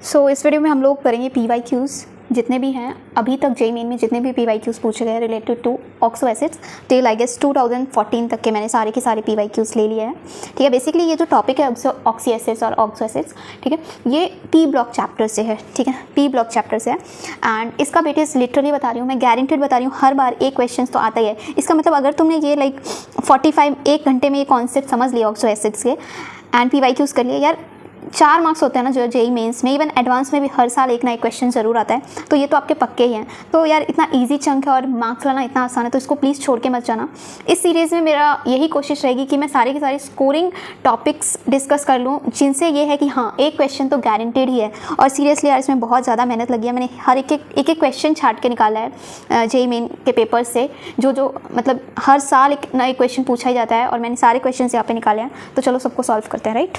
सो इस वीडियो में हम लोग करेंगे PYQs जितने भी हैं अभी तक जेईई मेन में जितने भी PYQs पूछे गए related to oxo acids till I guess 2014 तक के मैंने सारे के सारे PYQs ले लिए हैं। ठीक है, बेसिकली ये जो टॉपिक है ऑक्सी एसिड्स और ऑक्सो एसिड्स, ठीक है, ये P ब्लॉक चैप्टर से है। ठीक है, P ब्लॉक चैप्टर से है एंड इसका वेटेज लिटरली बता रही हूँ मैं, गारंटेड बता रही हूँ, हर बार एक क्वेश्चन तो आता ही है। इसका मतलब अगर तुमने ये लाइक 1 घंटे में ये कॉन्सेप्ट समझ लिया ऑक्सो एसिड्स के एंड PYQs कर लिए, यार 4 मार्क्स होते हैं ना जो जेईई मेंस में, इवन एडवांस में भी हर साल एक ना एक क्वेश्चन ज़रूर आता है, तो ये तो आपके पक्के ही हैं। तो यार इतना इजी चंक है और मार्क्स लाना इतना आसान है, तो इसको प्लीज़ छोड़ के मत जाना। इस सीरीज़ में मेरा यही कोशिश रहेगी कि मैं सारे के सारे स्कोरिंग टॉपिक्स डिस्कस कर लूँ जिनसे ये है कि हाँ एक क्वेश्चन तो गारंटेड ही है। और सीरियसली यार इसमें बहुत ज़्यादा मेहनत लगी है, मैंने हर एक क्वेश्चन छाट के निकाला है जेईई मेन के पेपर से, जो मतलब हर साल एक नया क्वेश्चन पूछा ही जाता है और मैंने सारे क्वेश्चन यहाँ पे निकाले हैं। तो चलो सबको सॉल्व करते हैं, राइट।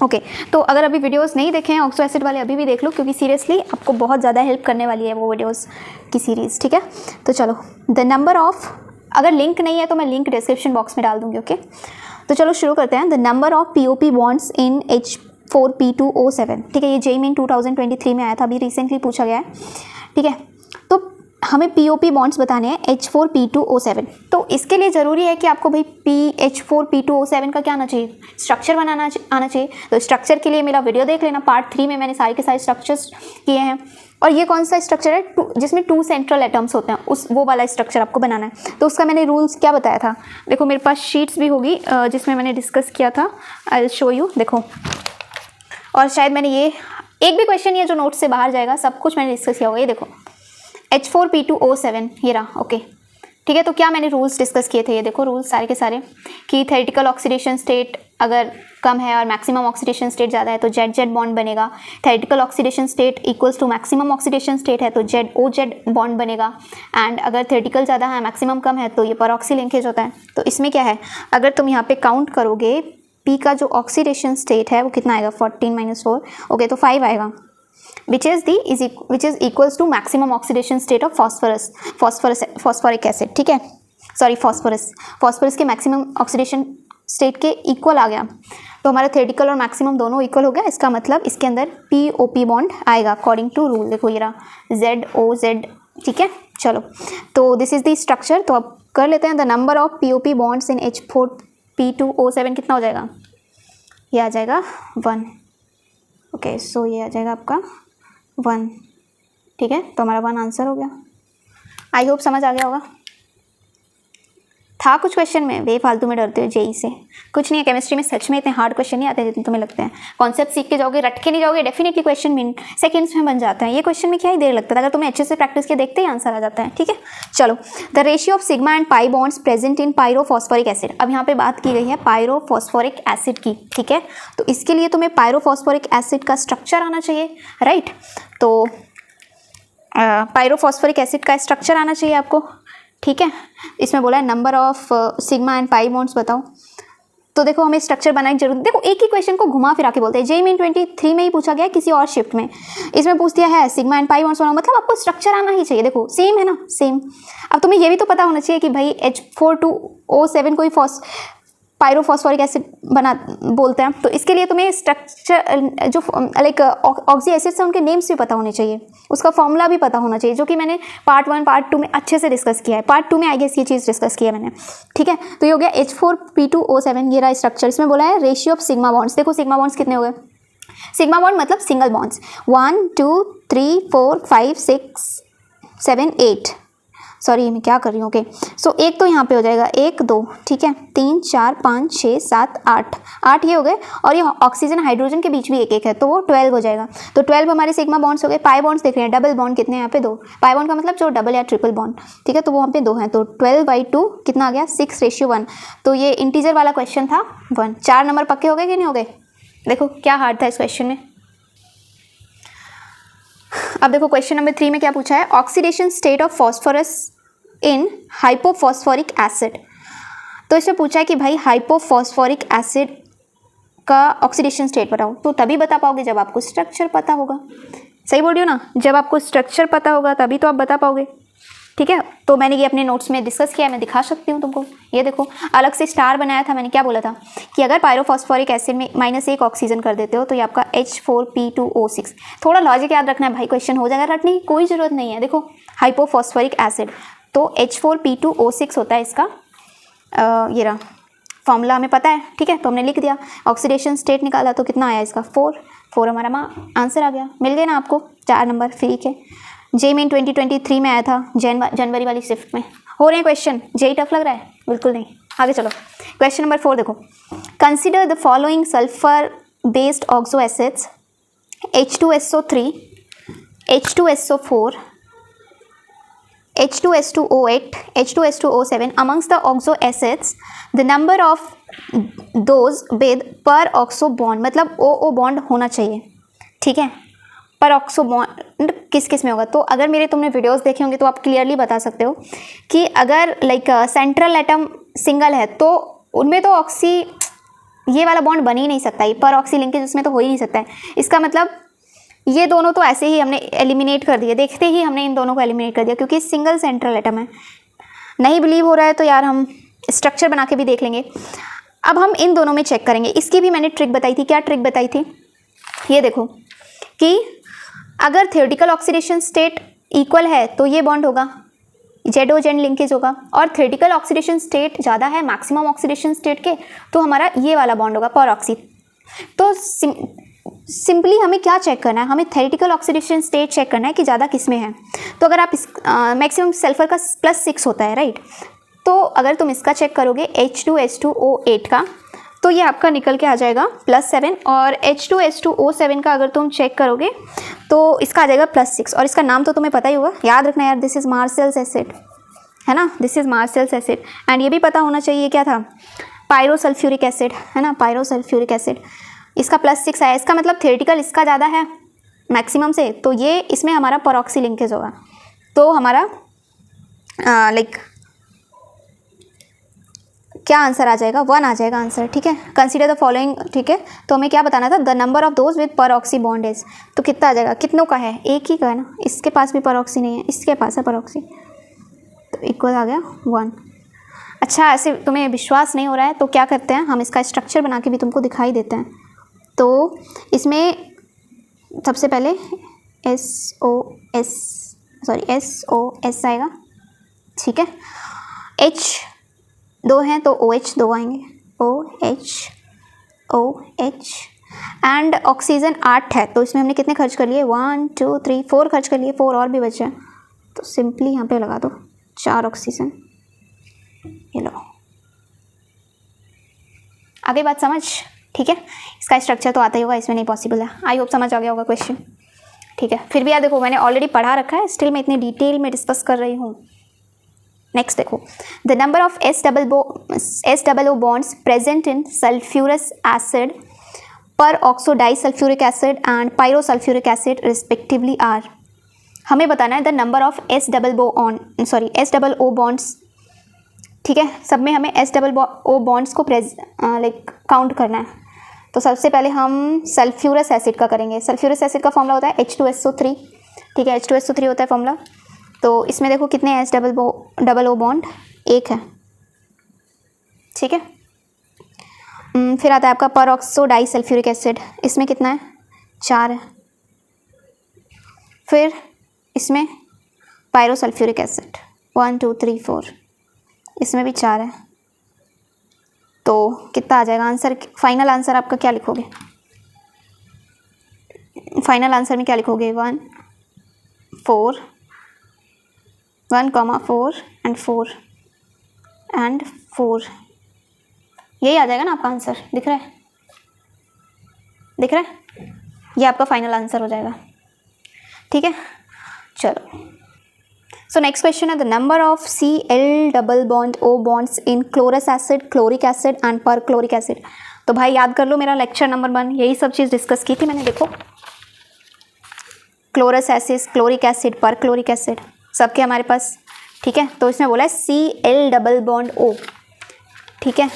ओके तो अगर अभी वीडियोस नहीं देखे हैं ऑक्सो एसिड वाले, अभी भी देख लो क्योंकि सीरियसली आपको बहुत ज़्यादा हेल्प करने वाली है वो वीडियोस की सीरीज़। ठीक है, तो चलो द नंबर ऑफ, अगर लिंक नहीं है तो मैं लिंक डिस्क्रिप्शन बॉक्स में डाल दूँगी। ओके तो चलो शुरू करते हैं। The number of POP bonds in H4P2O7। ठीक है, ये जेईई मेन 2023 में आया था, अभी रिसेंटली पूछा गया है। ठीक है, तो हमें POP बॉन्ड्स बताने हैं H4P2O7। तो इसके लिए ज़रूरी है कि आपको भाई H4P2O7 का क्या आना चाहिए, स्ट्रक्चर बनाना आना चाहिए। तो स्ट्रक्चर के लिए मेरा वीडियो देख लेना, पार्ट 3 में मैंने सारे के सारे स्ट्रक्चर्स किए हैं। और ये कौन सा स्ट्रक्चर है जिसमें 2 सेंट्रल एटम्स होते हैं, वो वाला स्ट्रक्चर आपको बनाना है। तो उसका मैंने रूल्स क्या बताया था, देखो मेरे पास शीट्स भी होगी जिसमें मैंने डिस्कस किया था, आई विल शो यू। देखो, और शायद मैंने ये एक भी क्वेश्चन ये जो नोट से बाहर जाएगा, सब कुछ मैंने डिस्कस किया होगा। ये देखो H4P2O7 ये रहा। ओके ठीक है, तो क्या मैंने रूल्स डिस्कस किए थे, ये देखो रूल्स सारे के सारे, कि थेरेटिकल ऑक्सीडेशन स्टेट अगर कम है और मैक्सिमम ऑक्सीडेशन स्टेट ज़्यादा है तो Z बॉन्ड बनेगा। Theoretical oxidation state equals to maximum oxidation state है तो ZOZ बॉन्ड बनेगा। एंड अगर थेरेटिकल ज़्यादा है मैक्सिमम कम है तो ये परऑक्सी लिंकेज होता है। तो इसमें क्या है, अगर तुम यहाँ पे काउंट करोगे P का जो ऑक्सीडेशन स्टेट है वो कितना आएगा, 14 - 4। ओके तो 5 आएगा, which is equals to maximum oxidation state of phosphoric acid। ठीक है, सॉरी फॉस्फोरस के मैक्सिमम ऑक्सीडेशन स्टेट के इक्वल आ गया। तो हमारा थेरेटिकल और मैक्सिमम दोनों इक्वल हो गया, इसका मतलब इसके अंदर POP बॉन्ड आएगा अकॉर्डिंग टू रूल। देखो ये रहा ZOZ। ठीक है, चलो तो दिस इज द स्ट्रक्चर। तो अब कर लेते हैं the number of POP bonds in H4P2O7 कितना हो जाएगा, ये आ जाएगा 1। ओके सो ये आ जाएगा आपका 1। ठीक है, तो हमारा 1 आंसर हो गया। आई होप समझ आ गया होगा। था कुछ क्वेश्चन में, बेफालतू में डरते हो जेईई से, कुछ नहीं है। केमिस्ट्री में सच में इतने हार्ड क्वेश्चन नहीं आते जितने तुम्हें लगते हैं। कॉन्सेप्ट सीख के जाओगे, रट के नहीं जाओगे, डेफिनेटली क्वेश्चन मिनट सेकंड्स में बन जाता है। ये क्वेश्चन में क्या ही देर लगता है, अगर तुम्हें अच्छे से प्रैक्टिस किया देखते ही आंसर आ जाता है। ठीक है, चलो the ratio of sigma and pi bonds present in pyrophosphoric acid. अब यहाँ पे बात की गई है पायरोफॉस्फोरिक एसिड की। ठीक है, तो इसके लिए तुम्हें पायरोफॉस्फोरिक एसिड का स्ट्रक्चर आना चाहिए, राइट। तो पायरोफॉस्फोरिक एसिड का स्ट्रक्चर आना चाहिए आपको। ठीक है, इसमें बोला है number of sigma and pi bonds बताओ। तो देखो हमें स्ट्रक्चर बनाने की जरूरत, देखो एक ही क्वेश्चन को घुमा फिरा के बोलते हैं। जेईई मेन 23 में ही पूछा गया किसी और शिफ्ट में, इसमें पूछ दिया है सिग्मा एंड पाई बॉन्ड्स बनाओ, मतलब आपको स्ट्रक्चर आना ही चाहिए। देखो सेम है ना, सेम। अब तुम्हें ये भी तो पता होना चाहिए कि भाई H4O7 कोई पायरोफॉस्फोरिक एसिड बना बोलते हैं, तो इसके लिए तुम्हें स्ट्रक्चर जो लाइक ऑक्सी एसिड्स हैं उनके नेम्स भी पता होने चाहिए, उसका फॉर्मूला भी पता होना चाहिए, जो कि मैंने पार्ट 1 पार्ट 2 में अच्छे से डिस्कस किया है। पार्ट 2 में आई गेस ये चीज़ डिस्कस की है मैंने। ठीक है, तो ये हो गया H4P2O7, ये रहा स्ट्रक्चर। इसमें बोला है रेशियो ऑफ सिग्मा बॉन्ड्स। देखो सिग्मा बॉन्ड्स कितने हो गए, सिग्मा बॉन्ड मतलब सिंगल बॉन्ड्स 1 2 3 4 5 6 7 8। सॉरी मैं क्या कर रही हूँ। ओके सो एक तो यहाँ पे हो जाएगा 1 2, ठीक है, 3 4 5 6 7 8 ये हो गए। और ये ऑक्सीजन हाइड्रोजन के बीच भी एक है, तो वो 12 हो जाएगा। तो 12 हमारे सिग्मा बॉन्ड्स हो गए। पाई बॉन्ड्स देख रहे हैं, डबल बॉन्ड कितने हैं यहाँ पे, 2। पाई बॉन्ड का मतलब जो डबल या ट्रिपल बॉन्ड, ठीक है, तो वो वहाँ पे 2 हैं। तो 12/2 कितना आ गया, 6:1। तो ये इंटीजर वाला क्वेश्चन था 1। 4 नंबर पक्के हो गए कि नहीं हो गए। देखो क्या हार्ड था इस क्वेश्चन में। अब देखो क्वेश्चन नंबर 3 में क्या पूछा है, oxidation state of phosphorus in hypophosphoric acid. तो इसमें पूछा है कि भाई हाइपोफॉस्फोरिक एसिड का ऑक्सीडेशन स्टेट बताओ। तो तभी बता पाओगे जब आपको स्ट्रक्चर पता होगा। सही बोल रही हो ना, जब आपको स्ट्रक्चर पता होगा तभी तो आप बता पाओगे। ठीक है, तो मैंने ये अपने नोट्स में डिस्कस किया है, मैं दिखा सकती हूँ तुमको। ये देखो अलग से स्टार बनाया था मैंने, क्या बोला था कि अगर पायरोफॉस्फोरिक एसिड में -1 ऑक्सीजन कर देते हो तो ये आपका H4P2O6। थोड़ा लॉजिक याद रखना है भाई, क्वेश्चन हो जाएगा, रटने की कोई ज़रूरत नहीं है। देखो हाइपोफॉस्फोरिक एसिड तो H4P2O6 होता है इसका, ये रहा फॉर्मूला हमें पता है, ठीक है, तो हमने लिख दिया। ऑक्सीडेशन स्टेट निकाला तो कितना आया इसका 4 हमारा आंसर आ गया। मिल गए ना आपको 4 नंबर फ्री के। जे मेन 2023 में आया था, जनवरी वाली शिफ्ट में। हो रहे हैं क्वेश्चन, जेई टफ लग रहा है? बिल्कुल नहीं। आगे चलो, क्वेश्चन नंबर 4 देखो। Consider the following sulphur based oxo acids H2SO3, H2SO4, H2S2O8, H2S2O7 amongst the oxo acids, the number of those with per oxo bond, मतलब OO बॉन्ड होना चाहिए, ठीक है। पर ऑक्सो बॉन्ड किस किस में होगा? तो अगर मेरे तुमने वीडियोस देखे होंगे तो आप क्लियरली बता सकते हो कि अगर लाइक सेंट्रल एटम सिंगल है तो उनमें तो ऑक्सी ये वाला बॉन्ड बन ही नहीं सकता, ये पर ऑक्सी लिंकेज उसमें तो हो ही नहीं सकता है। इसका मतलब ये दोनों तो ऐसे ही हमने एलिमिनेट कर दिए, देखते ही हमने इन दोनों को एलिमिनेट कर दिया क्योंकि सिंगल सेंट्रल एटम है। नहीं बिलीव हो रहा है तो यार हम स्ट्रक्चर बना के भी देख लेंगे। अब हम इन दोनों में चेक करेंगे। इसकी भी मैंने ट्रिक बताई थी। क्या ट्रिक बताई थी? ये देखो कि अगर थ्योरेटिकल ऑक्सीडेशन स्टेट इक्वल है तो ये बॉन्ड होगा, जेड जेड लिंकेज होगा, और थ्योरेटिकल ऑक्सीडेशन स्टेट ज़्यादा है मैक्सिमम ऑक्सीडेशन स्टेट के तो हमारा ये वाला बॉन्ड होगा पर ऑक्सी। तो सिंपली हमें क्या चेक करना है? हमें थ्योरेटिकल ऑक्सीडेशन स्टेट चेक करना है कि ज़्यादा किस में है। तो अगर आप इस मैक्सिमम सल्फर का +6 होता है, राइट, तो अगर तुम इसका चेक करोगे H2S2O8 का तो ये आपका निकल के आ जाएगा +7, और H2S2O7 का अगर तुम चेक करोगे तो इसका आ जाएगा +6। और इसका नाम तो तुम्हें पता ही होगा, याद रखना यार, दिस इज़ मार्सेल्स एसिड, है ना, दिस इज़ मार्सेल्स एसिड। एंड ये भी पता होना चाहिए क्या था, पायरोसल्फ्यूरिक एसिड, है ना, पायरोसल्फ्यूरिक एसिड। इसका +6 आया, इसका मतलब थ्योरेटिकल इसका ज़्यादा है मैक्सिमम से, तो ये इसमें हमारा परऑक्सी लिंकेज होगा। तो हमारा लाइक क्या आंसर आ जाएगा? 1 आ जाएगा आंसर, ठीक है। कंसीडर द फॉलोइंग, ठीक है, तो हमें क्या बताना था? The number of those with परऑक्सी bond is, तो कितना आ जाएगा? कितनों का है? एक ही का है ना, इसके पास भी परऑक्सी नहीं है, इसके पास है परऑक्सी, तो इक्वल आ गया 1। अच्छा, ऐसे तुम्हें विश्वास नहीं हो रहा है तो क्या करते हैं, हम इसका स्ट्रक्चर बना के भी तुमको दिखाई देते हैं। तो इसमें सबसे पहले SOS आएगा, ठीक है। H 2 हैं तो OH 2 आएंगे, OH एंड ऑक्सीजन 8 है तो इसमें हमने कितने खर्च कर लिए? 1 2 3 4 खर्च कर लिए, 4 और भी बचे हैं तो सिंपली यहाँ पे लगा दो 4 ऑक्सीजन। ये लो, आगे बात समझ, ठीक है। इसका स्ट्रक्चर तो आता ही होगा, इसमें नहीं पॉसिबल है। आई होप समझ आ गया होगा क्वेश्चन, ठीक है। फिर भी यार देखो, मैंने ऑलरेडी पढ़ा रखा है, स्टिल मैं इतनी डिटेल में डिस्कस कर रही हूँ। नेक्स्ट देखो, the number of S bonds present in sulphurous acid peroxodisulphuric acid and pyrosulphuric acid respectively are. हमें बताना है the number of S O bonds, ठीक है, सब में हमें S O बॉन्ड्स को लाइक काउंट करना है। तो सबसे पहले हम सल्फ्यूरस एसिड का करेंगे। सल्फ्यूरस एसिड का फॉर्मूला होता है H2SO3, ठीक है, H2SO3 होता है फॉर्मूला। तो इसमें देखो कितने S O बॉन्ड? 1 है, ठीक है। फिर आता है आपका परऑक्सो डाइसल्फ्यूरिक एसिड, इसमें कितना है? 4 है। फिर इसमें पायरोसल्फ्यूरिक एसिड 1 2 3 4, इसमें भी 4 है। तो कितना आ जाएगा आंसर? फाइनल आंसर आपका क्या लिखोगे? फाइनल आंसर में क्या लिखोगे? 1 4 एंड 4 यही आ जाएगा ना आपका आंसर? दिख रहा है? दिख रहा है? ये आपका फाइनल आंसर हो जाएगा, ठीक है। चलो, सो नेक्स्ट क्वेश्चन है the number of Cl double bond O bonds in chlorous acid, chloric acid and perchloric acid. तो भाई याद कर लो, मेरा लेक्चर नंबर 1 यही सब चीज़ डिस्कस की थी मैंने। देखो, क्लोरस एसिड, क्लोरिक एसिड, पर क्लोरिक एसिड सबके हमारे पास, ठीक है। तो इसमें बोला है Cl डबल बॉन्ड O, ठीक है।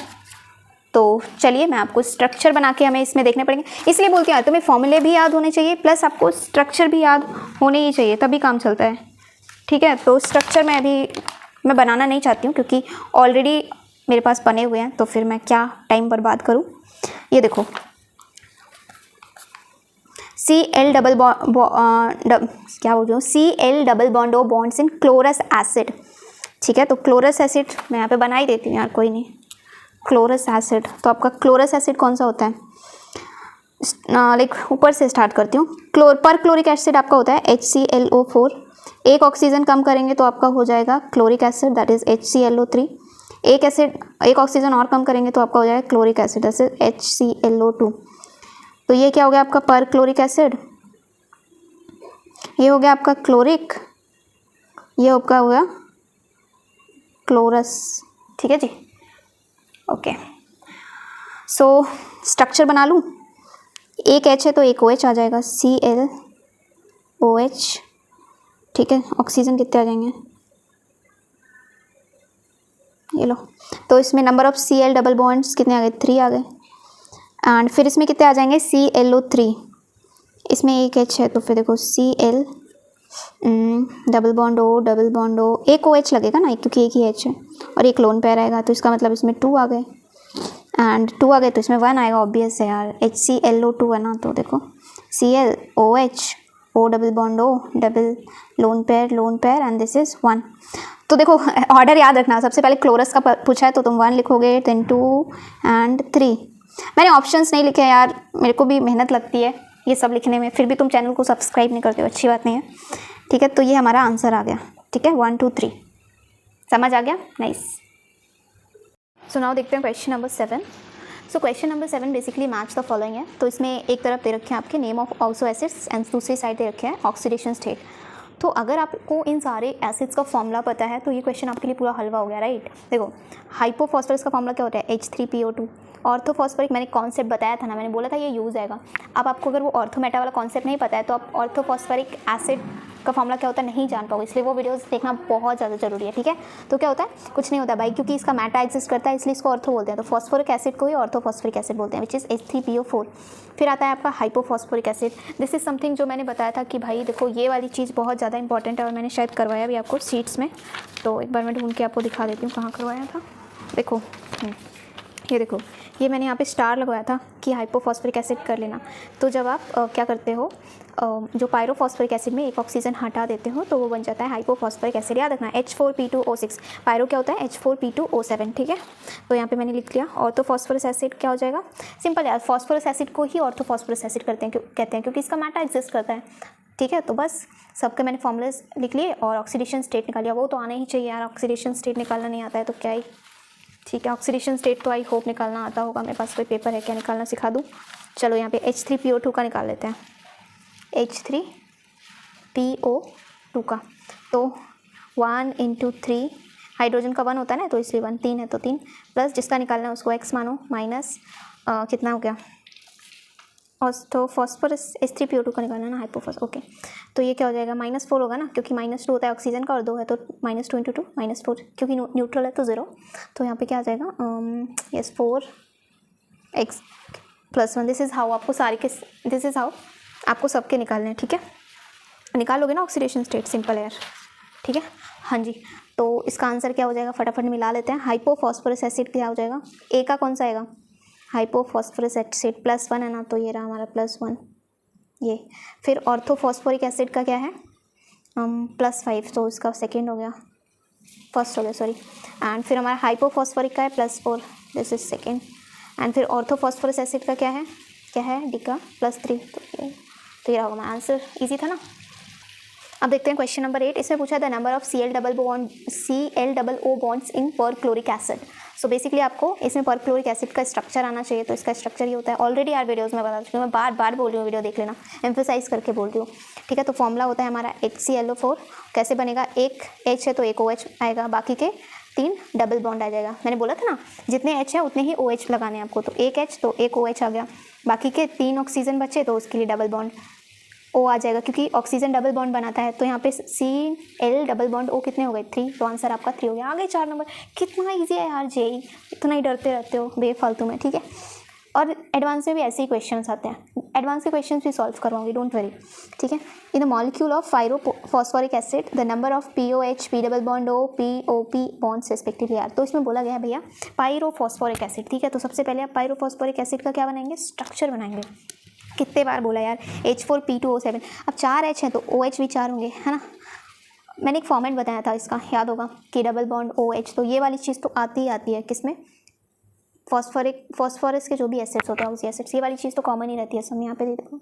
तो चलिए मैं आपको स्ट्रक्चर बना के हमें इसमें देखने पड़ेंगे, इसलिए बोलती हूँ तुम्हें फॉर्मूले भी याद होने चाहिए प्लस आपको स्ट्रक्चर भी याद होने ही चाहिए, तभी काम चलता है, ठीक है, तो स्ट्रक्चर में अभी मैं बनाना नहीं चाहती हूँ क्योंकि ऑलरेडी मेरे पास बने हुए हैं, तो फिर मैं क्या टाइम बर्बाद करूँ। ये देखो Cl डबल क्या बोल रही हूँ, Cl double bond O bonds in chlorous acid. ठीक है, तो क्लोरस एसिड मैं यहाँ पे बना ही देती हूँ यार, कोई नहीं। क्लोरस एसिड, तो आपका क्लोरस एसिड कौन सा होता है, लाइक ऊपर से स्टार्ट करती हूँ। पर क्लोरिक एसिड आपका होता है HClO4। एक ऑक्सीजन कम करेंगे तो आपका हो जाएगा chloric acid, that is HClO3। एक ऑक्सीजन और कम करेंगे तो आपका हो जाएगा chloric acid, that is HClO2। तो ये क्या हो गया आपका पर क्लोरिक एसिड, ये हो गया आपका क्लोरिक, ये आपका हो गया क्लोरस। ठीक है जी, ओके। सो स्ट्रक्चर बना लूँ, एक H है तो एक OH आ जाएगा, ClOH। ठीक है, ऑक्सीजन कितने आ जाएंगे, ये लो। तो इसमें number of Cl double bonds कितने आ गए, 3 आ गए। एंड फिर इसमें कितने आ जाएंगे, ClO3। इसमें एक H है तो फिर देखो Cl डबल बॉन्ड O, एक OH लगेगा ना, क्योंकि एक ही H है और एक लोन पेयर आएगा, तो इसका मतलब इसमें 2 आ गए। एंड 2 आ गए तो इसमें 1 आएगा, ऑब्वियस है यार, HClO2 है ना। तो देखो ClOH, O double bond O, double lone pair and this is 1। तो देखो ऑर्डर याद रखना, सबसे पहले क्लोरस का पूछा है तो तुम 1 लिखोगे, देन 2 एंड 3। मैंने ऑप्शंस नहीं लिखे यार, मेरे को भी मेहनत लगती है ये सब लिखने में, फिर भी तुम चैनल को सब्सक्राइब नहीं करते हो, अच्छी बात नहीं है। ठीक है, तो ये हमारा आंसर आ गया। ठीक है, 1 2 3 समझ आ गया, नाइस। सो नाउ देखते हैं question number 7। So question number 7 basically match the following है। तो इसमें एक तरफ दे रखे हैं आपके name of oxo acids and दूसरी साइड दे रखे हैं ऑक्सीडेशन स्टेट। तो अगर आपको इन सारे एसिड्स का फॉर्मूला पता है तो ये क्वेश्चन आपके लिए पूरा हलवा हो गया, राइट। देखो हाइपोफॉस्फोरस का फॉर्मूला क्या होता है, H3PO2। ऑर्थोफॉस्फोरिक मैंने कॉन्सेप्ट बताया था ना, मैंने बोला था ये यूज़ आएगा। अब आपको अगर वो ऑर्थोमेटा वाला कॉन्सेप्ट नहीं पता है तो आप ऑर्थोफॉस्फोरिक एसिड का फॉर्मूला क्या होता है नहीं जान पाओगे, इसलिए वो वीडियोस देखना बहुत ज़्यादा जरूरी है। ठीक है, तो क्या होता है, कुछ नहीं होता भाई, क्योंकि इसका मैटा एग्जिस्ट करता है इसलिए इसको ऑर्थो बोलते हैं। तो फॉस्फोरिक एसिड को ही ऑर्थोफॉस्फोरिक एसिड बोलते हैं, विच इज़ H3PO4। फिर आता है आपका hypophosphoric acid. This is something जो मैंने बताया था कि भाई देखो ये वाली चीज़ बहुत ज़्यादा इंपॉर्टेंट है और मैंने शायद करवाया भी आपको सीट्स में। तो एक बार मैं ढूंढ के आपको दिखा देती हूँ कहाँ करवाया था। देखो ये देखो, ये मैंने यहाँ पे स्टार लगवाया था कि हाइपोफॉस्फोरिक एसिड कर लेना। तो जब आप क्या करते हो, जो पायरोफॉस्फोरिक एसिड में एक ऑक्सीजन हटा देते हो तो वो बन जाता है हाइपोफॉस्फोरिक एसिड। याद रखना H4P2O6, पायरो क्या होता है H4P2O7। ठीक है, तो यहाँ पे मैंने लिख लिया। ऑर्थोफॉस्फोरस एसिड क्या हो जाएगा, सिंपल यार, फॉस्फोरस एसिड को ही ऑर्थोफॉस्फोरस एसिड कहते हैं क्योंकि इसका मैटा एग्जिस्ट करता है। ठीक है, तो बस सबके मैंने फॉर्मूलाज लिख लिए और ऑक्सीडेशन स्टेट निकाल लिया। वो तो आना ही चाहिए यार, ऑक्सीडेशन स्टेट निकालना नहीं आता है तो क्या ही। ठीक है, ऑक्सीडेशन स्टेट तो आई होप निकालना आता होगा, मेरे पास कोई पेपर है क्या निकालना सिखा दूँ। चलो यहाँ पे H3PO2 का निकाल लेते हैं, H3PO2 का। तो 1 × 3, हाइड्रोजन का 1 होता है ना, तो इसलिए 1, 3 है तो 3, प्लस जिसका निकालना है उसको x मानो, माइनस कितना हो गया, तो फॉस्फोरस H3PO2 का निकालना है ना, हाइपोफॉस। ओके, तो ये क्या हो जाएगा, -4 होगा ना, क्योंकि -2 होता है ऑक्सीजन का और 2 है तो -2 × 2 -4, क्योंकि न्यूट्रल है तो 0। तो यहाँ पे क्या आ जाएगा, yes 4x + 1। This is how आपको आपको सबके निकालने हैं। ठीक है, निकालोगे ना ऑक्सीडेशन स्टेट, सिंपल है यार। ठीक है, हाँ जी। तो इसका आंसर क्या हो जाएगा, फटाफट मिला लेते हैं। हाइपोफॉस्फोरस एसिड क्या हो जाएगा, ए का कौन सा आएगा, हाइपोफॉस्फोरस एसिड +1 है ना, तो ये रहा हमारा +1 ये। फिर ऑर्थोफॉस्फोरिक एसिड का क्या है, +5, तो इसका सेकेंड हो गया, फर्स्ट हो गया सॉरी। एंड फिर हमारा हाइपोफॉस्फोरिक का है +4, दिस इज सेकेंड। एंड फिर ऑर्थोफॉस्फोरस एसिड का क्या है डी का +3, तो ये रहा हमारा आंसर। ईजी था ना। अब देखते हैं क्वेश्चन नंबर 8। इसमें पूछा था number of Cl double O bonds इन पर क्लोरिक एसिड। सो बेसिकली आपको इसमें पर क्लोरिक एसिड का स्ट्रक्चर आना चाहिए। तो इसका स्ट्रक्चर ये होता है, ऑलरेडी यार वीडियोस में बता चुकी हूँ, मैं बार बार बोल रही हूँ, वीडियो देख लेना, एम्फेसाइज करके बोल रही हूँ। ठीक है, तो फॉर्मूला होता है हमारा HClO4। कैसे बनेगा, एक H है तो एक OH आएगा, बाकी के 3 डबल बॉन्ड आ जाएगा। मैंने बोला था ना, जितने H है उतने ही OH लगाने हैं आपको। तो एक H तो एक OH आ गया, बाकी के 3 ऑक्सीजन बचे तो उसके लिए डबल बॉन्ड O आ जाएगा, क्योंकि ऑक्सीजन डबल बॉन्ड बनाता है। तो यहाँ पे Cl डबल बॉन्ड O कितने हो गए, 3, तो आंसर आपका 3 हो गया। आगे 4 नंबर। कितना ईजी है यार जेई, इतना ही डरते रहते हो बेफालतू में। ठीक है, और एडवांस में भी ऐसे ही क्वेश्चंस आते हैं, एडवांस के क्वेश्चंस भी सॉल्व करवाऊंगी, डोंट वरी, ठीक है। In the molecule of pyrophosphoric acid the number of POH P double bond O POP bonds respectively are. तो इसमें बोला गया है भैया पायरोफॉस्फोरिक एसिड, ठीक है। तो सबसे पहले आप पायरोफॉस्फोरिक एसिड का क्या बनाएंगे, स्ट्रक्चर बनाएंगे। कितने बार बोला यार, H4P2O7, अब 4 H हैं तो OH भी 4 होंगे, है ना। मैंने एक फॉर्मेट बताया था इसका, याद होगा, K डबल बॉन्ड OH। तो ये वाली चीज़ तो आती ही आती है किसमें, फॉस्फोरस के जो भी एसिड्स होते हैं उसी एसिड्स, ये वाली चीज़ तो कॉमन ही रहती है सब में, यहाँ पे देखो।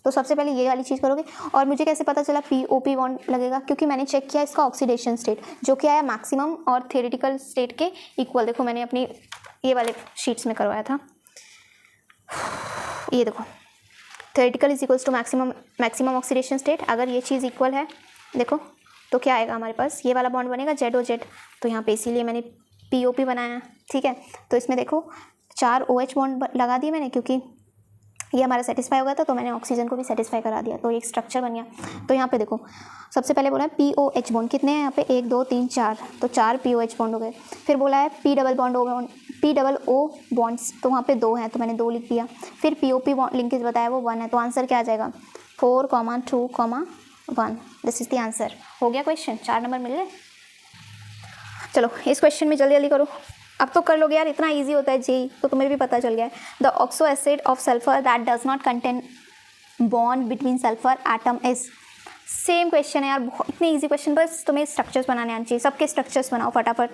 तो सबसे पहले ये वाली चीज़ करोगे। और मुझे कैसे पता चला POP बॉन्ड लगेगा, क्योंकि मैंने चेक किया इसका ऑक्सीडेशन स्टेट, जो कि आया मैक्सिमम और थ्योरेटिकल स्टेट के इक्वल। देखो मैंने अपनी ये वाले शीट्स में करवाया था, ये देखो, theoretical is equals to maximum oxidation state. अगर ये चीज़ इक्वल है देखो तो क्या आएगा हमारे पास, ये वाला बॉन्ड बनेगा ZOZ। तो यहाँ पे इसीलिए मैंने POP बनाया, ठीक है। तो इसमें देखो 4 OH बॉन्ड लगा दिए मैंने, क्योंकि ये हमारा सेटिस्फाई हो गया था, तो मैंने ऑक्सीजन को भी सेटिस्फाई करा दिया, तो एक स्ट्रक्चर बन गया। तो यहाँ पे देखो सबसे पहले बोला है POH बॉन्ड, कितने हैं यहाँ पे, 1 2 3 4, तो 4 POH बॉन्ड हो गए। फिर बोला है P डबल O बॉन्ड्स, तो वहाँ पे 2 हैं, तो मैंने 2 लिख दिया। फिर POP बॉन्ड लिंकेज बताया वो 1 है, तो आंसर क्या आ जाएगा 4, 2, 1। This is the answer. हो गया क्वेश्चन, 4 नंबर मिल गए। चलो इस क्वेश्चन में जल्दी जल्दी करो, अब तो कर लोगे यार, इतना इजी होता है जेई, तो तुम्हें भी पता चल गया है। The oxo acid of sulphur that does not contain bond between sulphur atom is. Same question है यार, बहुत इतने इजी क्वेश्चन, बस तुम्हें स्ट्रक्चर्स बनाने आने चाहिए। सबके स्ट्रक्चर्स बनाओ फटाफट,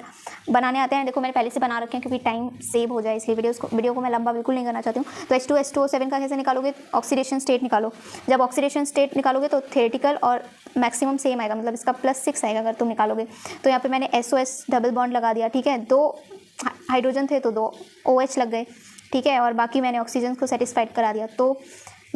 बनाने आते हैं। देखो मैंने पहले से बना रखे हैं, क्योंकि टाइम सेव हो जाए इसलिए वीडियो को मैं लंबा बिल्कुल नहीं करना चाहती हूँ। तो H2SO7 का कैसे निकालोगे, ऑक्सीडेशन स्टेट निकालो। जब ऑक्सीडेशन स्टेट निकालोगे तो थ्योरेटिकल और मैक्सिमम सेम आएगा, मतलब इसका +6 आएगा अगर तुम निकालोगे। तो यहाँ पे मैंने SOS डबल बॉन्ड लगा दिया, ठीक है। 2 हाइड्रोजन थे तो 2 OH लग गए, ठीक है। और बाकी मैंने ऑक्सीजन को सेटिस्फाइड करा दिया। तो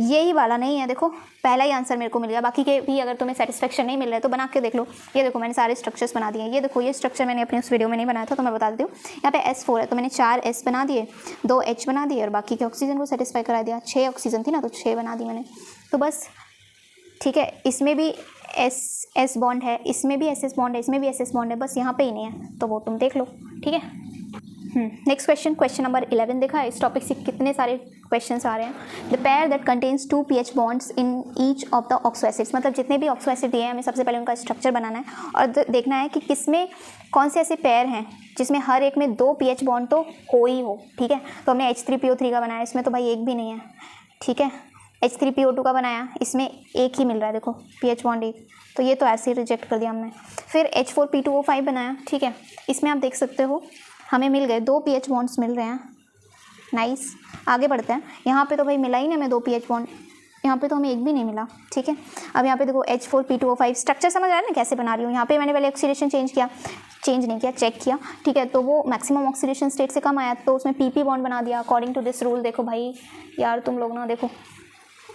यही वाला नहीं है, देखो पहला ही आंसर मेरे को मिल गया। बाकी के भी अगर तुम्हें सेटिस्फेक्शन नहीं मिल रहा है तो बना के देख लो। ये देखो मैंने सारे स्ट्रक्चर्स बना दिए हैं। ये देखो ये स्ट्रक्चर मैंने अपने उस वीडियो में नहीं बनाया था, तो मैं बता देती हूँ। यहाँ पे S4 है तो मैंने 4 S बना दिए, 2 H बना दिए और बाकी के ऑक्सीजन को सेटिस्फाई करा दिया। 6 ऑक्सीजन थी ना, तो 6 बना दी मैंने, तो बस, ठीक है। इसमें भी S बॉन्ड है, इसमें भी SS बॉन्ड है, इसमें भी SS बॉन्ड है, बस यहाँ पे ही नहीं है, तो वो तुम देख लो, ठीक है। नेक्स्ट क्वेश्चन नंबर 11 देखा है। इस टॉपिक से कितने सारे क्वेश्चंस आ रहे हैं। The pair that contains 2 pH bonds in each of the oxo acids, मतलब जितने भी ऑक्सो एसिड दिए हैं हमें सबसे पहले उनका स्ट्रक्चर बनाना है और देखना है कि किसमें कौन से ऐसे पेयर हैं जिसमें हर एक में 2 pH बॉन्ड तो हो ही हो, ठीक है। तो हमने H3PO3 का बनाया, इसमें तो भाई एक भी नहीं है, ठीक है। H3PO2 का बनाया, इसमें एक ही मिल रहा है, देखो pH बॉन्ड एक, तो ये तो ऐसे ही रिजेक्ट कर दिया हमने। फिर H4P2O5 बनाया, ठीक है। इसमें आप देख सकते हो हमें मिल गए 2 pH बॉन्ड्स मिल रहे हैं, नाइस। आगे बढ़ते हैं। यहाँ पे तो भाई मिला ही नहीं हमें 2 pH बॉन्ड, यहाँ पे तो हमें एक भी नहीं मिला, ठीक है। अब यहाँ पे देखो H4P2O5 स्ट्रक्चर समझ रहा है ना कैसे बना रही हूँ। यहाँ पे मैंने पहले ऑक्सीडेशन चेंज नहीं किया, चेक किया, ठीक है। तो वो मैक्सिमम ऑक्सीडेशन स्टेट से कम आया, तो उसमें PP बॉन्ड बना दिया अकॉर्डिंग टू दिस रूल। देखो भाई यार तुम लोग ना, देखो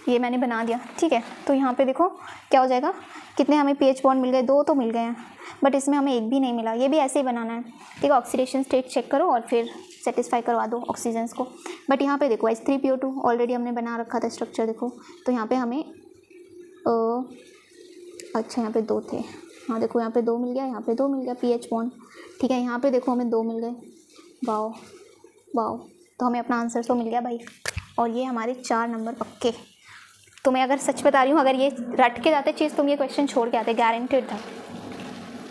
ये मैंने बना दिया, ठीक है। तो यहाँ पे देखो क्या हो जाएगा, कितने हमें pH बॉन्ड मिल गए, 2 तो मिल गए हैं, बट इसमें हमें एक भी नहीं मिला। ये भी ऐसे ही बनाना है, ठीक है। ऑक्सीडेशन स्टेट चेक करो और फिर सेटिस्फाई करवा दो ऑक्सीजन्स को। बट यहाँ पे देखो H3PO2 ऑलरेडी हमने बना रखा था स्ट्रक्चर, देखो। तो यहाँ पे हमें अच्छा यहाँ पे 2 थे, हाँ देखो यहाँ पे 2 मिल गया, यहाँ पे 2 मिल गया pH बॉन्ड, ठीक है। यहाँ पे देखो हमें 2 मिल गए, वाओ वाओ। तो हमें अपना आंसर तो मिल गया भाई, और ये हमारे 4 नंबर पक्के। तो मैं अगर सच बता रही हूँ, अगर ये रट के जाते चीज़ तुम ये क्वेश्चन छोड़ के आते, गारंटेड था,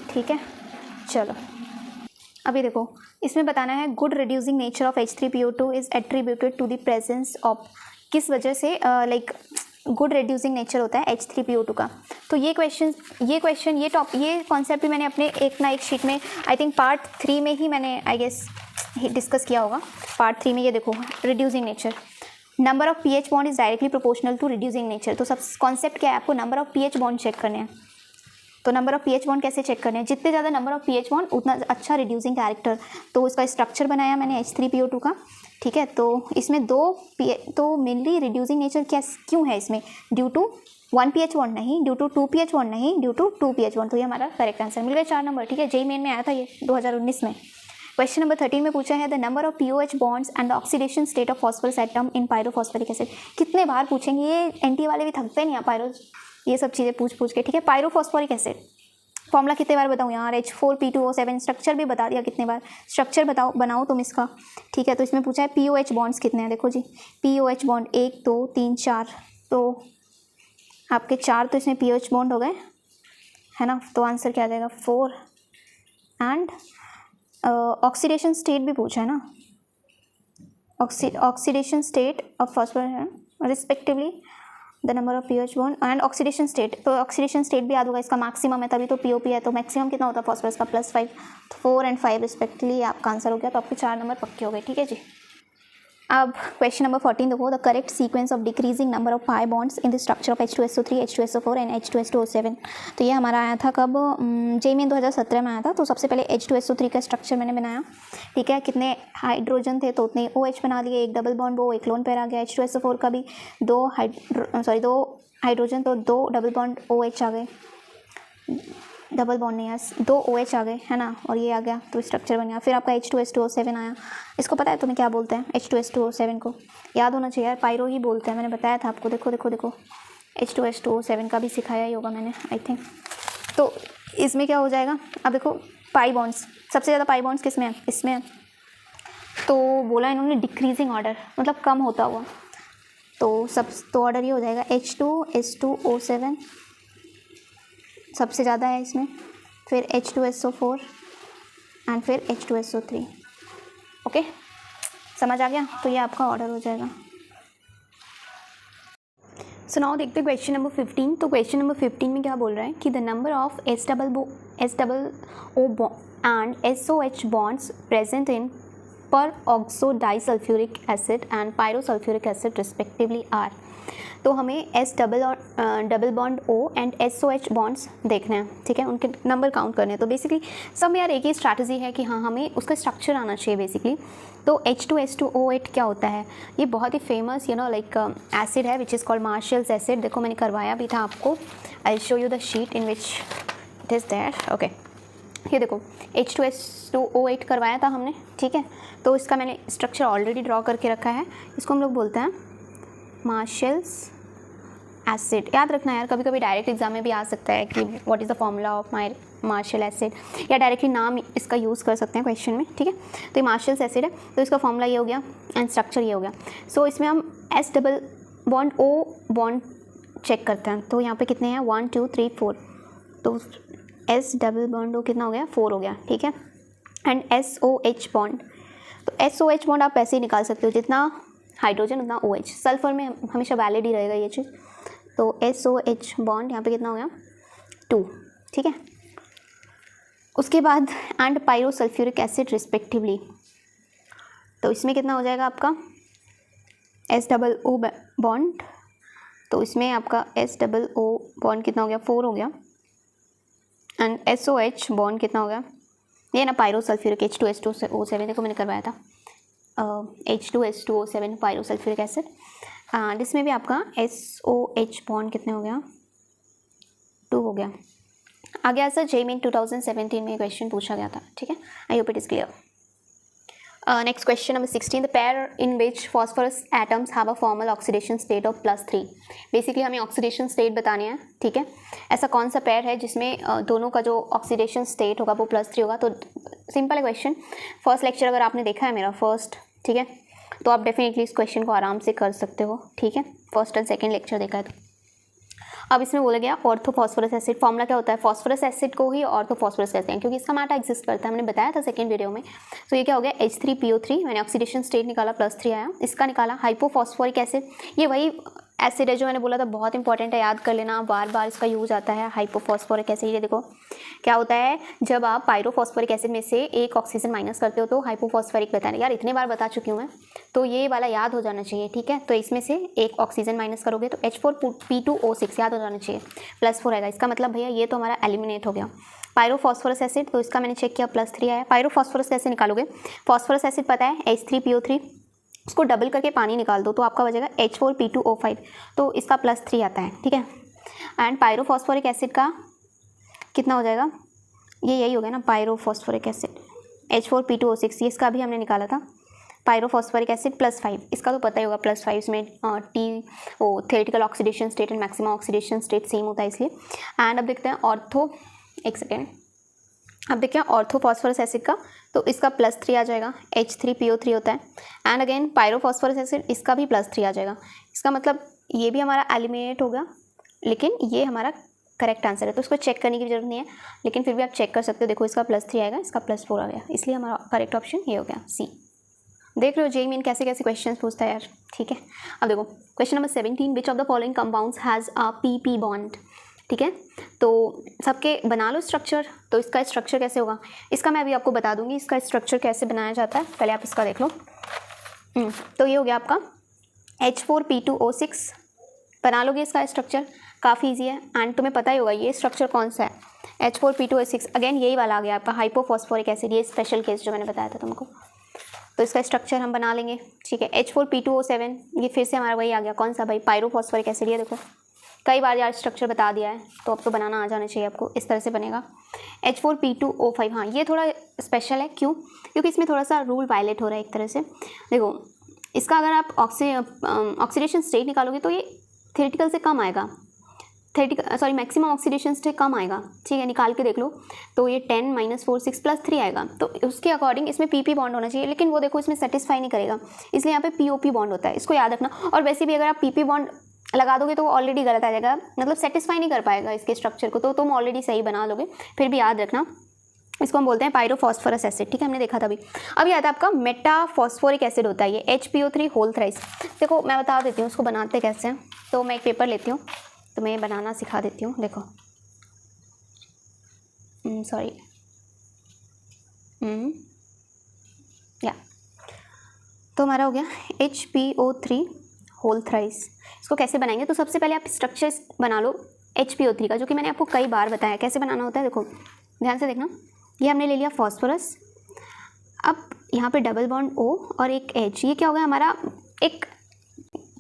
ठीक है। चलो अभी देखो इसमें बताना है good reducing nature of H3PO2 is attributed to the presence of, किस वजह से लाइक गुड रिड्यूसिंग नेचर होता है H3PO2 का। तो ये कॉन्सेप्ट भी मैंने अपने एक ना एक शीट में, आई थिंक पार्ट 3 में ही मैंने आई गेस डिस्कस किया होगा। पार्ट 3 में ये देखो reducing nature, number of pH bond is directly proportional to reducing nature. तो सब कॉन्सेप्ट क्या है, आपको number of pH bond check करने हैं। तो नंबर ऑफ pH बॉन्ड कैसे चेक करने हैं, जितने ज़्यादा नंबर ऑफ pH बॉन्ड उतना अच्छा रिड्यूसिंग कैरेक्टर। तो इसका स्ट्रक्चर बनाया मैंने H3PO2 का, ठीक है। तो इसमें 2 तो मेनली रिड्यूसिंग नेचर क्यों है इसमें, ड्यू टू 1 pH बॉन्ड नहीं, ड्यू टू 2 pH बॉन्ड नहीं, ड्यू टू 2 pH बॉन्ड। तो ये हमारा करेक्ट आंसर मिल गया 4 नंबर, ठीक है। जेईई मेन में आया था ये 2019 में। क्वेश्चन नंबर 13 में पूछा है the number of POH bonds and the oxidation state of phosphorus atom in pyrophosphoric acid. कितने बार पूछेंगे, ये एनटी वाले भी थकते नहीं हैं पायरो ये सब चीज़ें पूछ के, ठीक है। पायरोफॉस्फोरिक एसिड, फॉर्मूला कितने बार बताऊँ यार, H4P2O7 स्ट्रक्चर भी बता दिया कितने बार, स्ट्रक्चर बताओ बनाओ तुम इसका, ठीक है। तो इसमें पूछा है POH बॉन्ड्स कितने हैं, देखो जी POH बॉन्ड 1 2 3 4, तो आपके 4 तो इसमें POH बॉन्ड हो गए है ना, तो आंसर क्या आ जाएगा 4। एंड ऑक्सीडेशन स्टेट भी पूछा है ना, oxidation state of phosphorus respectively the number of POH bond and oxidation state, तो ऑक्सीडेशन स्टेट भी याद होगा, इसका मैक्सिमम है तभी तो POP है, तो मैक्सिमम कितना होता है फॉस्फोरस का +5, तो 4 और 5 रिस्पेक्टिवली आपका आंसर हो गया, तो आपके 4 नंबर पक्के हो गए, ठीक है जी। अब क्वेश्चन नंबर 14 देखो, the correct sequence of decreasing number of pi bonds in the structure of H2SO3, H2SO4 and H2S2O7। तो ये हमारा आया था कब, JEE 2017 में आया था। तो सबसे पहले H2SO3 का स्ट्रक्चर मैंने बनाया, ठीक है। कितने हाइड्रोजन थे तो उतने OH बना दिए, एक डबल बॉन्ड वो एक लोन पेयर आ गया। H2SO4 का भी 2 हाइड्रोजन तो 2 डबल बॉन्ड OH आ गए, डबल बॉन्ड नहीं यार 2 OH आ गए है ना, और ये आ गया तो स्ट्रक्चर बन गया। फिर आपका H2S2O7 आया, इसको पता है तुम्हें क्या बोलते हैं, H2S2O7 को याद होना चाहिए यार, पायरो ही बोलते हैं, मैंने बताया था आपको, देखो देखो देखो H2S2O7 का भी सिखाया ही होगा मैंने आई थिंक। तो इसमें क्या हो जाएगा, अब देखो पाई बॉन्ड्स, सबसे ज़्यादा पाई बॉन्ड्स किस में है, इसमें है। तो बोला इन्होंने डिक्रीजिंग ऑर्डर, मतलब कम होता हुआ, तो तो ऑर्डर ये हो जाएगा H2S2O7 सबसे ज़्यादा है इसमें, फिर H2SO4 एंड फिर H2SO3। ओके समझ आ गया, तो ये आपका ऑर्डर हो जाएगा। सो नाउ देखते हैं क्वेश्चन नंबर 15। तो क्वेश्चन नंबर 15 में क्या बोल रहा है कि the number of SOO and SOH bonds present in peroxodisulphuric acid and pyrosulphuric acid respectively are. तो हमें double bond O and SOH bonds देखने हैं, ठीक है, उनके नंबर काउंट करने हैं। तो बेसिकली सब यार एक ही स्ट्रैटेजी है कि हाँ हमें उसका स्ट्रक्चर आना चाहिए बेसिकली। तो H2S2O8 क्या होता है, ये बहुत ही फेमस लाइक एसिड है which is called Marshall's acid. देखो मैंने करवाया भी था आपको, I show you the sheet in which it is there. Okay ये देखो H2S2O8 करवाया था हमने, ठीक है। तो इसका मैंने स्ट्रक्चर ऑलरेडी ड्रॉ करके रखा है, इसको हम लोग बोलते हैं मार्शल्स एसिड। याद रखना यार, कभी कभी डायरेक्ट एग्जाम में भी आ सकता है कि what is the formula of Marshall acid, या डायरेक्टली नाम इसका यूज़ कर सकते हैं क्वेश्चन में, ठीक है। तो ये मार्शल्स एसिड है, तो इसका फॉर्मूला ये हो गया एंड स्ट्रक्चर ये हो गया। सो इसमें हम S double bond O bond check करते हैं। तो यहाँ पे कितने हैं 1 2 3 4, तो S डबल बॉन्ड O कितना हो गया 4 हो गया, ठीक है। एंड SOH बॉन्ड, तो SOH बॉन्ड आप ऐसे ही निकाल सकते हो, जितना हाइड्रोजन उतना OH, सल्फर में हमेशा वैलिड ही रहेगा ये चीज़। तो SOH बॉन्ड यहाँ पे कितना हो गया 2, ठीक है। उसके बाद एंड पायरोसल्फ्यूरिक एसिड रिस्पेक्टिवली, तो इसमें कितना हो जाएगा आपका S डबल O बॉन्ड, तो इसमें आपका S डबल O बॉन्ड कितना हो गया 4 हो गया। एंड SOH बॉन्ड कितना हो गया, ये ना पायरोसल्फ्यूरिक H2S2O7, देखो मैंने करवाया था H2S2O7 पायरोसल्फ्यूरिक एसिड। इसमें भी आपका SOH बॉन्ड कितने हो गया 2 हो गया। आ गया सर JEE 2017 में क्वेश्चन पूछा गया था, ठीक है। I hope it is clear. Next question number 16, the pair in which phosphorus atoms have a formal oxidation state of +3। Basically हमें ऑक्सीडेशन स्टेट बताने हैं, ठीक है। ऐसा कौन सा पेयर है जिसमें दोनों का जो ऑक्सीडेशन स्टेट होगा वो +3 होगा। तो सिंपल है क्वेश्चन, फर्स्ट लेक्चर अगर आपने देखा है मेरा फर्स्ट, ठीक है, तो आप डेफिनेटली इस क्वेश्चन को आराम से कर सकते हो, ठीक है। फर्स्ट एंड सेकेंड लेक्चर देखा है तो। अब इसमें बोला गया ऑर्थोफॉस्फोरस एसिड, फॉर्मूला क्या होता है, फॉस्फोरस एसिड को ही ऑर्थोफॉस्फोरस कहते हैं क्योंकि इसका माटा एग्जिस्ट करता है, मैंने बताया था सेकंड वीडियो में। तो ये क्या हो गया H3PO3, मैंने ऑक्सीडेशन स्टेट निकाला +3 आया। इसका निकाला हाइपोफॉस्फोरिक एसिड, ये वही एसिड है जो मैंने बोला था बहुत इंपॉर्टेंट है, याद कर लेना, बार बार इसका यूज आता है हाइपोफॉस्फोरिक एसिड। ये देखो क्या होता है, जब आप पायरोफॉस्फोरिक एसिड में से एक ऑक्सीजन माइनस करते हो तो हाइपोफॉस्फोरिक बताना, यार इतने बार बता चुकी हूँ मैं, तो ये वाला याद हो जाना चाहिए, ठीक है। तो इसमें से एक ऑक्सीजन माइनस करोगे तो H4P2O6 याद हो जाना चाहिए, +4 आएगा। इसका मतलब भैया ये तो हमारा एलिमिनेट हो गया। पायरोफॉस्फोरस एसिड, तो इसका मैंने चेक किया +3 आया। पायरोफॉस्फोरस कैसे निकालोगे, फॉस्फोरस एसिड पता है H3PO3, उसको डबल करके पानी निकाल दो तो आपका बचेगा H4P2O5, तो इसका +3 आता है, ठीक है। एंड पायरोफॉस्फोरिक एसिड का कितना हो जाएगा, ये यही हो गया ना पायरोफॉस्फोरिक एसिड H4P2O6, इसका भी हमने निकाला था। पायरोफॉस्फोरिक एसिड +5, इसका तो पता ही होगा +5, इसमें theoretical oxidation state and maximum oxidation state same होता है इसलिए। एंड अब देखते हैं ऑर्थो एक सेकेंड। अब देखिए ऑर्थोफॉस्फोरस एसिड का, तो इसका +3 आ जाएगा, H3PO3 होता है। एंड अगेन पायरोफॉस्फोरस एसिड, इसका भी +3 आ जाएगा। इसका मतलब ये भी हमारा एलिमिनेट हो गया, लेकिन ये हमारा करेक्ट आंसर है, तो उसको चेक करने की जरूरत नहीं है, लेकिन फिर भी आप चेक कर सकते हो। देखो इसका +3 आएगा, इसका +4 आ गया, इसलिए हमारा करेक्ट ऑप्शन ये हो गया सी। देख रहे हो जेईई मेन कैसे कैसे क्वेश्चन पूछता है यार, ठीक है। अब देखो question number 17, which of the following compounds has a PP bond, ठीक है। तो सबके बना लो स्ट्रक्चर, तो इसका स्ट्रक्चर कैसे होगा, इसका मैं अभी आपको बता दूंगी इसका स्ट्रक्चर कैसे बनाया जाता है, पहले आप इसका देख लो। तो ये हो गया आपका H4P2O6, बना लोगे इसका स्ट्रक्चर, काफ़ी ईजी है। एंड तुम्हें पता ही होगा ये स्ट्रक्चर कौन सा है, H4P2O6, अगेन यही वाला आ गया आपका हाइपोफॉस्फोरिक एसिड, ये स्पेशल केस जो मैंने बताया था तुमको। तो इसका स्ट्रक्चर हम बना लेंगे, ठीक है। H4P2O7, ये फिर से हमारा वही आ गया, कौन सा भाई, पायरोफॉस्फोरिक एसिड। ये देखो कई बार यार स्ट्रक्चर बता दिया है, तो अब तो बनाना आ जाना चाहिए आपको, इस तरह से बनेगा। H4P2O5, हाँ ये थोड़ा स्पेशल है, क्यों, क्योंकि इसमें थोड़ा सा रूल वायलेट हो रहा है एक तरह से। देखो इसका अगर आप ऑक्सीडेशन स्टेट निकालोगे तो ये थ्योरेटिकल से कम आएगा, मैक्सिमम ऑक्सीडेशन स्टेट कम आएगा, ठीक है। निकाल के देख लो, तो ये 10 - 4 6 +3 आएगा, तो उसके अकॉर्डिंग इसमें PP बॉन्ड होना चाहिए, लेकिन वो देखो इसमें सेटिस्फाई नहीं करेगा, इसलिए यहाँ पे POP बॉन्ड होता है, इसको याद रखना। और वैसे भी अगर आप PP बॉन्ड लगा दोगे तो वो ऑलरेडी गलत आ जाएगा, मतलब सेटिस्फाई नहीं कर पाएगा इसके स्ट्रक्चर को, तो तुम ऑलरेडी सही बना लोगे। फिर भी याद रखना, इसको हम बोलते हैं पायरोफॉस्फोरस एसिड, ठीक है, हमने देखा था अभी। अब आता है आपका मेटाफॉस्फोरिक एसिड होता है ये HPO3 होल थ्राइस। देखो मैं बता देती हूँ उसको बनाते कैसे हैं, तो मैं एक पेपर लेती हूँ, तो मैं बनाना सिखा देती हूँ। देखो सॉरी या तो हमारा हो गया HPO3 होल थ्राइस। इसको कैसे बनाएंगे, तो सबसे पहले आप स्ट्रक्चर बना लो HPO3 का, जो कि मैंने आपको कई बार बताया कैसे बनाना होता है। देखो ध्यान से देखना, ये हमने ले लिया फॉस्फोरस, अब यहाँ पे डबल बॉन्ड O और एक H, ये क्या होगा हमारा, एक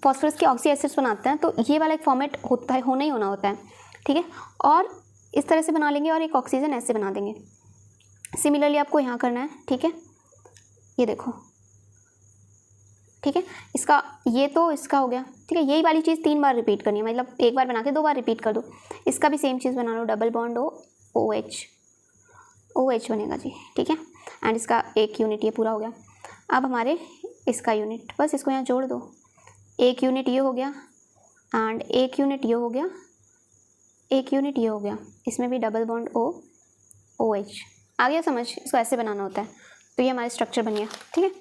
फॉस्फोरस के ऑक्सी एसिड्स बनाते हैं, तो ये वाला एक फॉर्मेट होता है, होना ही होना होता है, ठीक है। और इस तरह से बना लेंगे और एक ऑक्सीजन ऐसे बना देंगे। सिमिलरली आपको यहाँ करना है, ठीक है, ये देखो, ठीक है। इसका ये तो इसका हो गया, ठीक है। यही वाली चीज़ 3 बार रिपीट करनी है, मतलब एक बार बना के 2 बार रिपीट कर दो। इसका भी सेम चीज़ बना लो, डबल बॉन्ड OH बनेगा जी, ठीक है। एंड इसका एक यूनिट ये पूरा हो गया। अब हमारे इसका यूनिट, बस इसको यहाँ जोड़ दो, एक यूनिट ये हो गया एंड एक यूनिट ये हो गया, एक यूनिट ये हो गया, इसमें भी डबल बॉन्ड OH आ गया समझ, इसको ऐसे बनाना होता है। तो ये हमारा स्ट्रक्चर बन गया, ठीक है।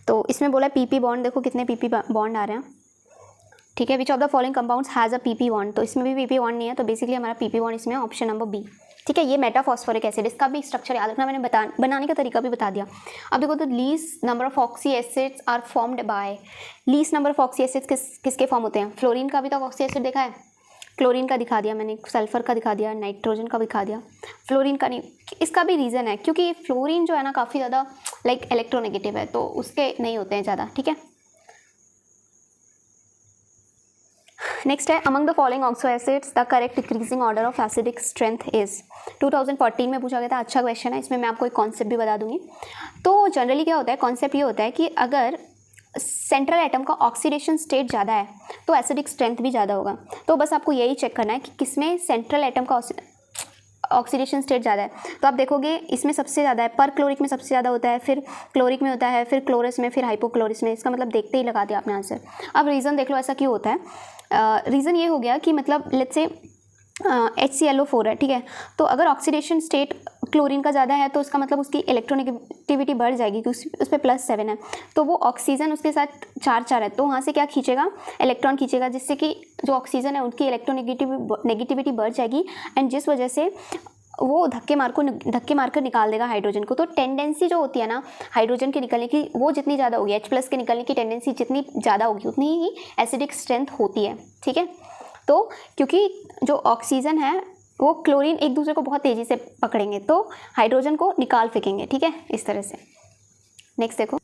तो इसमें बोला PP बॉन्ड, देखो कितने PP बॉन्ड आ रहे हैं, ठीक है। Which of the following compounds has a PP bond, तो इसमें भी PP बॉन्ड नहीं है, तो बेसिकली हमारा PP बॉन्ड इसमें ऑप्शन नंबर B, ठीक है। ये मेटाफॉस्फोरिक एसिड, इसका भी स्ट्रक्चर याद रखना, मैंने बनाने का तरीका भी बता दिया। अब देखो तो least number of oxy acids are formed by, least number of oxy acids किसके फॉर्म होते हैं, फ्लोरीन का भी तो ऑक्सी एसिड देखा है, क्लोरीन का दिखा दिया मैंने, सल्फर का दिखा दिया, नाइट्रोजन का दिखा दिया, फ्लोरीन का नहीं। इसका भी रीज़न है क्योंकि फ्लोरीन जो है ना काफ़ी ज़्यादा लाइक इलेक्ट्रोनेगेटिव है, तो उसके नहीं होते हैं ज़्यादा, ठीक है। नेक्स्ट है among the following oxo acids the correct decreasing order of acidic strength is, 2014 में पूछा गया था, अच्छा क्वेश्चन है। इसमें मैं आपको एक कॉन्सेप्ट भी बता दूंगी। तो जनरली क्या होता है, कॉन्सेप्ट ये होता है कि अगर सेंट्रल एटम का ऑक्सीडेशन स्टेट ज़्यादा है तो एसिडिक स्ट्रेंथ भी ज़्यादा होगा। तो बस आपको यही चेक करना है कि किसमें सेंट्रल एटम का ऑक्सीडेशन स्टेट ज़्यादा है। तो आप देखोगे इसमें सबसे ज़्यादा है, पर क्लोरिक में सबसे ज़्यादा होता है, फिर क्लोरिक में होता है, फिर क्लोरस में, फिर हाइपोक्लोरिस में। इसका मतलब देखते ही लगा दिया आपने आंसर। अब रीज़न देख लो ऐसा क्यों होता है। रीज़न ये हो गया कि मतलब लेट्स से HClO4 है, ठीक है। तो अगर ऑक्सीडेशन स्टेट क्लोरीन का ज़्यादा है तो उसका मतलब उसकी इलेक्ट्रोनेगेटिविटी बढ़ जाएगी, तो उस पर +7 है, तो वो ऑक्सीजन उसके साथ 4 है, तो वहाँ से क्या खींचेगा, इलेक्ट्रॉन खींचेगा, जिससे कि जो ऑक्सीजन है उनकी इलेक्ट्रोनेगेटिविटी बढ़ जाएगी, एंड जिस वजह से वो धक्के मारकर निकाल देगा हाइड्रोजन को। तो टेंडेंसी जो होती है ना हाइड्रोजन के निकलने की, वो जितनी ज़्यादा होगी, H+ के निकलने की टेंडेंसी जितनी ज़्यादा होगी उतनी ही एसिडिक स्ट्रेंथ होती है, ठीक है। तो क्योंकि जो ऑक्सीजन है वो क्लोरीन एक दूसरे को बहुत तेज़ी से पकड़ेंगे, तो हाइड्रोजन को निकाल फेंकेंगे, ठीक है, इस तरह से। नेक्स्ट देखो,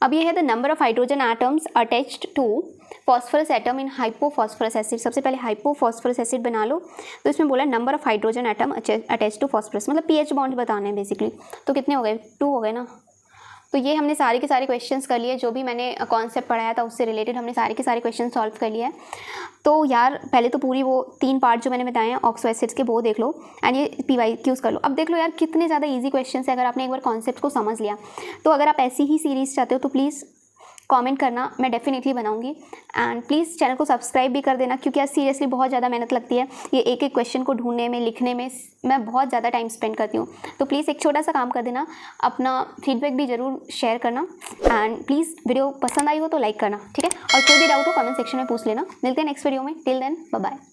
अब ये है the number of hydrogen atoms attached to phosphorus atom in hypophosphorous acid. सबसे पहले हाइपोफॉस्फोरस एसिड बना लो। तो इसमें बोला number of hydrogen atom attach to phosphorus, मतलब pH बॉन्ड बताना है बेसिकली। तो कितने हो गए, 2 हो गए ना, तो ये हमने सारे के सारे क्वेश्चंस कर लिए, जो भी मैंने कॉन्सेप्ट पढ़ाया था उससे रिलेटेड हमने सारे के सारे क्वेश्चन सॉल्व कर लिए हैं। तो यार पहले तो पूरी वो 3 पार्ट जो मैंने बताए हैं ऑक्सो एसिड्स के वो देख लो एंड ये PYQs कर लो। अब देख लो यार कितने ज़्यादा ईजी क्वेश्चन है अगर आपने एक बार कॉन्सेप्ट को समझ लिया। तो अगर आप ऐसी ही सीरीज़ चाहते हो तो प्लीज़ कमेंट करना, मैं डेफिनेटली बनाऊंगी। एंड प्लीज़ चैनल को सब्सक्राइब भी कर देना, क्योंकि यार सीरियसली बहुत ज़्यादा मेहनत लगती है ये एक एक क्वेश्चन को ढूंढने में, लिखने में मैं बहुत ज़्यादा टाइम स्पेंड करती हूँ। तो प्लीज़ एक छोटा सा काम कर देना, अपना फीडबैक भी ज़रूर शेयर करना एंड प्लीज़ वीडियो पसंद आई हो तो लाइक करना, ठीक है। और कोई भी डाउट हो कमेंट सेक्शन में पूछ लेना। मिलते हैं नेक्स्ट वीडियो में, टिल देन बाय बाय।